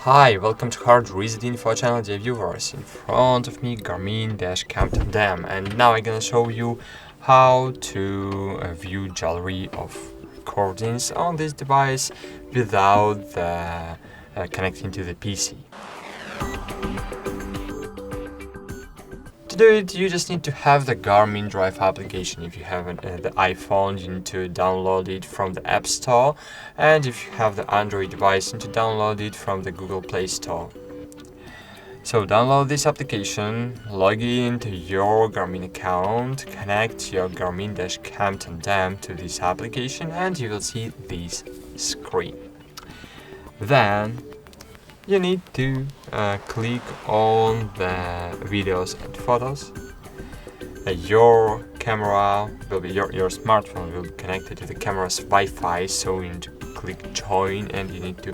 Hi, welcome to HardReset.Info channel, dear viewers. In front of me, Garmin Dash Cam Tandem, and now I'm gonna show you how to view gallery of recordings on this device without connecting to the PC. To do it, you just need to have the Garmin Drive application. If you have the iPhone, you need to download it from the App Store, and if you have the Android device, you need to download it from the Google Play Store. So download this application, log into your Garmin account, connect your Garmin Dash Cam Tandem to this application, and you will see this screen. Then you need to click on the videos and photos. Your camera will be your smartphone will be connected to the camera's Wi-Fi, so you need to click join, and you need to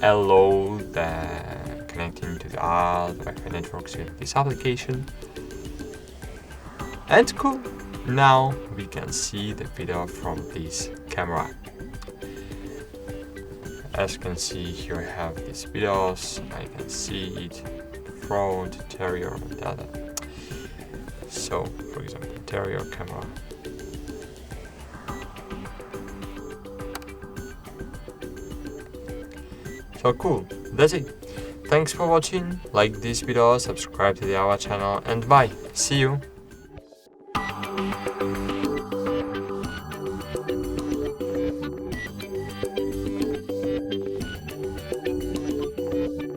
allow the connecting to the Wi-Fi networks with this application. And cool, now we can see the video from this camera. As you can see here, I have these videos. I can see it front, interior, and data. So, for example, interior camera. So cool, that's it. Thanks for watching. Like this video, subscribe to our channel, and bye. See you.